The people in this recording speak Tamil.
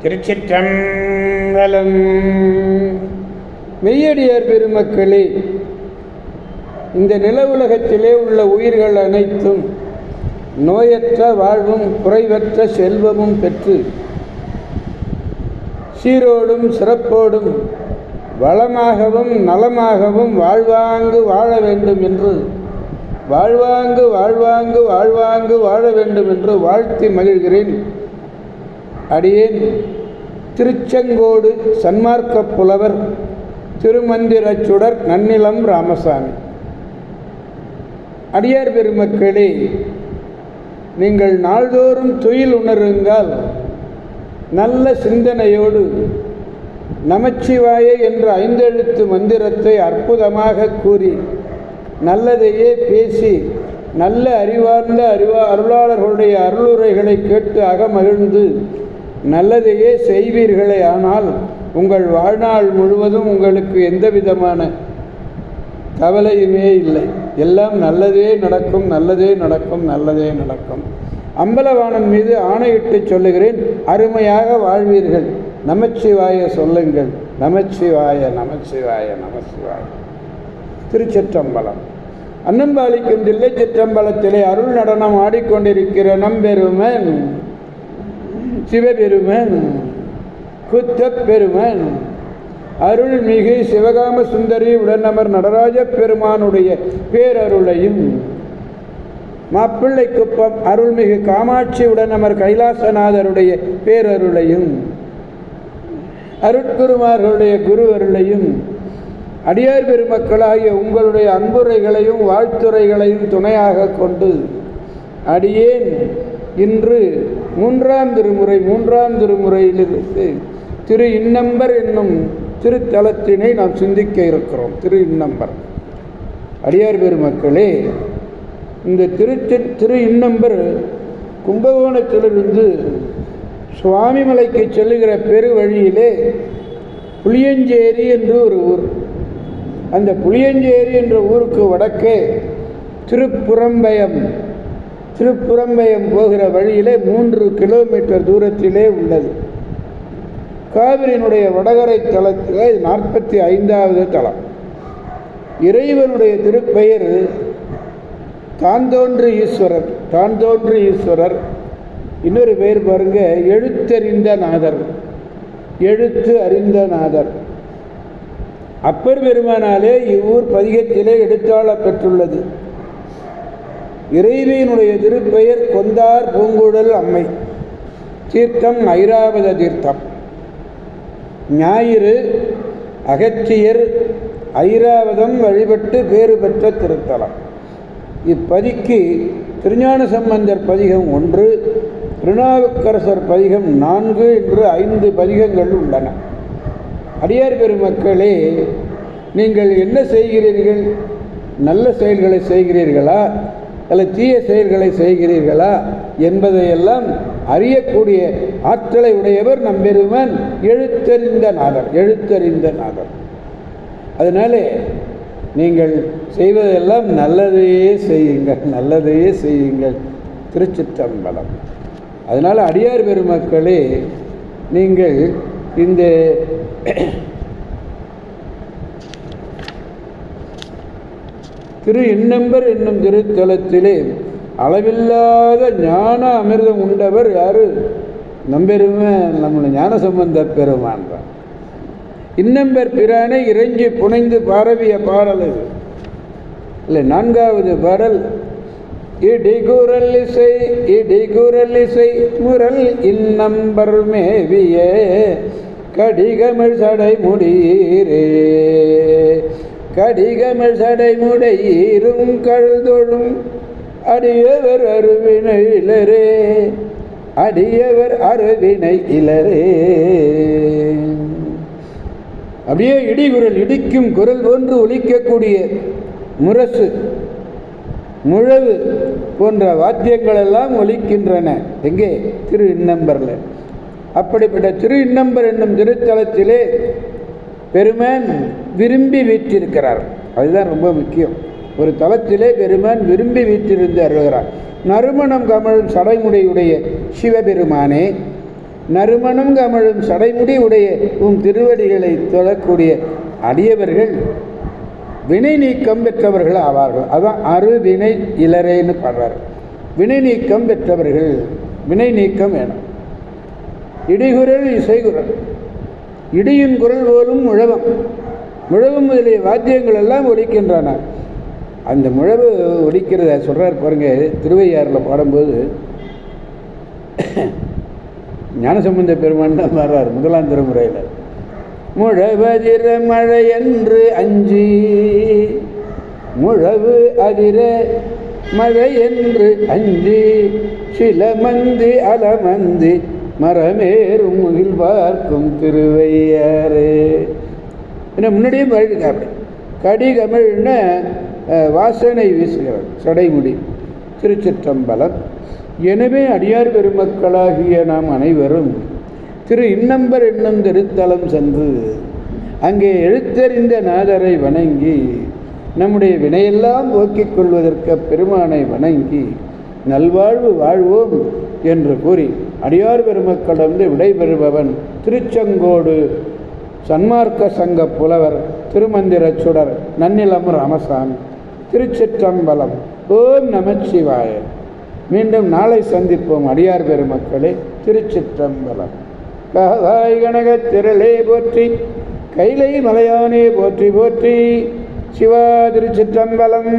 திருச்சிற்றம்பலம். மெய்யடியார் பெருமக்களே, இந்த நில உலகத்திலே உள்ள உயிர்கள் அனைத்தும் நோயற்ற வாழ்வும் குறைவற்ற செல்வமும் பெற்று சீரோடும் சிறப்போடும் வளமாகவும் நலமாகவும் வாழ்வாங்கு வாழ வேண்டும் என்று வாழ்வாங்கு வாழ்வாங்கு வாழ்வாங்கு வாழ வேண்டும் என்று வாழ்த்தி மகிழ்கிறேன். அடியேன் திருச்செங்கோடு சன்மார்க்க புலவர் திருமந்திரச்சுடர் நன்னிலம் ராமசாமி. அடியார் பெருமக்களே, நீங்கள் நாள்தோறும் துயில் உணருங்கள். நல்ல சிந்தனையோடு நமச்சிவாய என்ற 5 எழுத்து மந்திரத்தை அற்புதமாக கூறி நல்லதையே பேசி நல்ல அறிவார்ந்த அருளாளர்களுடைய அருளுரைகளை கேட்டு அகமகிழ்ந்து நல்லதையே செய்வீர்களே. ஆனால் உங்கள் வாழ்நாள் முழுவதும் உங்களுக்கு எந்த விதமான கவலையுமே இல்லை. எல்லாம் நல்லதே நடக்கும், நல்லதே நடக்கும், நல்லதே நடக்கும். அம்பலவாணன் மீது ஆணையிட்டு சொல்லுகிறேன், அருமையாக வாழ்வீர்கள். நமச்சிவாய சொல்லுங்கள். நமச்சிவாய நமச்சிவாய நமச்சிவாய. திருச்சிற்றம்பலம். அன்னம்பாலிக்கும் தில்லை சிற்றம்பலத்திலே அருள் நடனம் ஆடிக்கொண்டிருக்கிற நம்பெருமன் சிவபெருமன் குத்தப்பெருமன் அருள்மிகு சிவகாம சுந்தரி உடனமர் நடராஜ பெருமானுடைய பேரருளையும், மாப்பிள்ளை குப்பம் அருள்மிகு காமாட்சி உடனமர் கைலாசநாதருடைய பேரருளையும், அருட்குருமார்களுடைய குரு அருளையும், அடியார் பெருமக்களாகிய உங்களுடைய அன்புரைகளையும் வாழ்த்துரைகளையும் துணையாக கொண்டு அடியேன் இன்று 3ஆம் திருமுறையிலிருந்து திரு இன்னம்பர் என்னும் திருத்தலத்தினை நாம் சிந்திக்க இருக்கிறோம். திரு இன்னம்பர். அடியார் பெருமக்களே, இந்த திரு இன்னம்பர் கும்பகோணத்திலிருந்து சுவாமிமலைக்கு செல்லுகிற பெரு வழியிலே புளியஞ்சேரி என்று ஒரு ஊர். அந்த புளியஞ்சேரி என்ற ஊருக்கு வடக்கே திருப்புறம்பயம் போகிற வழியிலே 3 கிலோமீட்டர் தூரத்திலே உள்ளது. காவிரியினுடைய வடகரை தலத்தில் 45வது தலம். இறைவனுடைய திருப்பெயர் தான்தோன்றி ஈஸ்வரர். இன்னொரு பெயர் பாருங்க, எழுத்தறிந்த நாதர். அப்பர் பெருமானாலே இவ்வூர் பதிகத்திலே எடுத்தாள பெற்றுள்ளது. இறைவியினுடைய திருப்பெயர் கொந்தார் பூங்குழல் அம்மை. தீர்த்தம் ஐராவத தீர்த்தம். ஞாயிறு அகத்தியர் ஐராவதம் வழிபட்டு பேறு பெற்ற திருத்தலம். இப்பதிக்கு திருஞான சம்பந்தர் பதிகம் 1, திருநாவுக்கரசர் பதிகம் 4 என்று 5 பதிகங்கள் உள்ளன. அடியார் பெருமக்களே, நீங்கள் என்ன செய்கிறீர்கள்? நல்ல செயல்களை செய்கிறீர்களா அல்லது தீய செயல்களை செய்கிறீர்களா என்பதையெல்லாம் அறியக்கூடிய ஆற்றலை உடையவர் நம்பெருமான் எழுத்தறிந்த நாதர். அதனாலே நீங்கள் செய்வதெல்லாம் நல்லதையே செய்யுங்கள். திருச்சிற்றம்பலம். அதனால் அடியார் பெருமக்களே, நீங்கள் இந்த திரு இன்னம்பர் என்னும் திருத்தலத்திலே அளவில்லாத ஞான அமிர்தம் உண்டவர் யாரு? நம்பெருமான், நம்முடைய ஞான சம்பந்த பெருமான் தான். இன்னம்பர் பிரானை இறைஞ்சி புனைந்து பாரவிய பாடல் இது இல்லை. 4வது பாடல். இடிகுரல் இசை முரல் இன்னம்பர் மேவிய கடிகமிழ் சடைமுடையீரும் கழுதொழும் அடியவர் அருவினை இலரே. அப்படியே இடிகுரல், இடிக்கும் குரல் போன்று ஒலிக்கக்கூடிய முரசு, முழவு போன்ற வாத்தியங்கள் எல்லாம் ஒலிக்கின்றன. எங்கே? திரு இன்னம்பரில். அப்படிப்பட்ட திரு இன்னம்பர் என்னும் திருத்தலத்திலே பெருமான் விரும்பி வீற்றிருக்கிறார். அதுதான் ரொம்ப முக்கியம். ஒரு தலத்திலே பெருமான் விரும்பி வீற்றிருந்து அருள்கிறார். நறுமணம் கமழும் சடைமுடையுடைய சிவபெருமானே, நறுமணம் கமழும் சடைமுடி உடைய திருவடிகளை தொழக்கூடிய அடியவர்கள் வினை நீக்கம் பெற்றவர்கள் ஆவார்கள். அதான் அருவினை இளரேன்னு பாடுறார். வினை நீக்கம் பெற்றவர்கள். வினை நீக்கம் வேணும். இடிகுரல் இசைகுரல், இடியின் குரல் போலும் முழவம், முழவு முதலிய வாத்தியங்கள் எல்லாம் ஒலிக்கின்றன. அந்த முழவு ஒலிக்கிறத சொல்கிறார் பாருங்க. திருவையாறில் பாடும்போது ஞானசம்பந்த பெருமான் தான் பாடுறார் முதலாம் திருமுறையில். முழவதிர மழை என்று அஞ்சி, முழவு அதிர மழை என்று அஞ்சி, சிலமந்தி அலமந்தி மரமேறும் முகில் பார்க்கும் திருவையாறு. ஏன்னா முன்னாடியே பழகிருக்கா. அப்படி கடிகமிழ்ன வாசனை வீசுகிறார் சடைமுடி. திருச்சிற்றம்பலம். எனவே அடியார் பெருமக்களாகிய நாம் அனைவரும் திரு இன்னம்பர் என்னும் திருத்தலம் சென்று அங்கே எழுத்தறிந்த நாதரை வணங்கி நம்முடைய வினையெல்லாம் போக்கிக் கொள்வதற்கு பெருமானை வணங்கி நல்வாழ்வு வாழ்வோம் என்று கூறி அடியார் பெருமக்களிடந்து விடைபெறுபவன் திருச்செங்கோடு சன்மார்க்க சங்க புலவர் திருமந்திர சுடர் நன்னிலம் ராமசாமி. திருச்சிற்றம்பலம். ஓம் நமச்சிவாய. மீண்டும் நாளை சந்திப்போம் அடியார் பெருமக்களே. திருச்சிற்றம்பலம். காதாய் கனகத் திரளே போற்றி, கைலை மலையானே போற்றி போற்றி. சிவா. திருச்சிற்றம்பலம்.